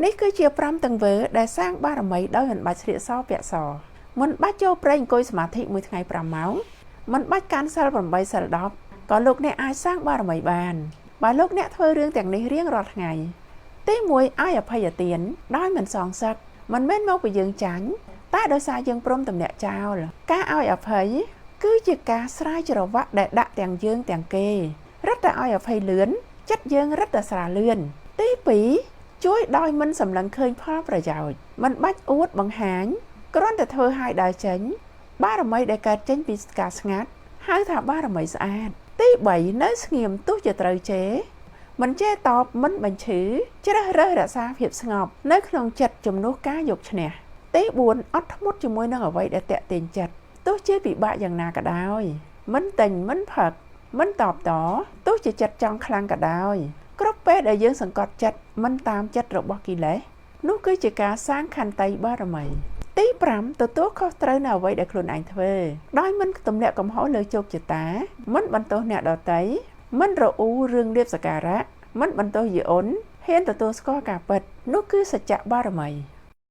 នេះគឺជា5ទង្វើដែលសាងបារមីដោយមិនបាច់ស្លៀកសពាក់សមិនបាច់ចូលព្រៃអង្គុយសមាធិមួយថ្ងៃ5ម៉ោងមិនបាច់កាន់សិល8សិល10ក៏លោកអ្នកអាចសាងបារមីបានបើលោកអ្នកធ្វើរឿងទាំងនេះរៀងរាល់ថ្ងៃទី1ឲ្យអភ័យទានដោយមិនសងសឹកមិនមែនមកពីយើងចាញ់តែដោយសារយើងព្រមទម្លាក់ចោលការឲ្យអភ័យគឺជាការស្រាយច្រវាក់ដែលដាក់ទាំងយើងទាំងគេរឹតតែឲ្យអភ័យលឿនចិត្តយើងរឹតតែស្រាលលឿនទី2ជួយដោយមិនសម្លឹងឃើញផលប្រយោជន៍មិនបាច់អួតបង្ហាញគ្រាន់តែធ្វើឲ្យដើរចេញបារមីដែលកើតចេញពីការស្ងាត់ហៅថាបារមីស្អាតទី3នៅស្ងៀមទោះជាត្រូវជេរមិនចេះតបមិនបញ្ឈឺជ្រើសរើសរក្សាភាពស្ងប់នៅក្នុងចិត្តជំនួសការយកឈ្នះទី4អត់ធ្មត់ជាមួយនឹងអ្វីដែលតាក់ទាញចិត្តទោះជាពិបាកយ៉ាងណាក៏ដោយមិនទិញមិនផឹកមិនតបតទោះជាចិត្តចង់ខ្លាំងក៏ដោយគ្រប់ពេលដែលយើងសង្កត់ចិត្តមិនតាមចិត្តរបស់កិលេសនោះគឺជាការសាងខន្តីបារមីទី5ទទួលខុសត្រូវនៅអ្វីដែលខ្លួនឯងធ្វើដោយមិនទម្លាក់កំហុសលើជោគជតាមិនបន្ទោសអ្នកដទៃមិនរអ៊ូរឿងលៀបសក្ការៈមិនបន្ទោសយាអូនហ៊ានទទួលស្គាល់ការពិតនោះគឺសច្ចៈបារមី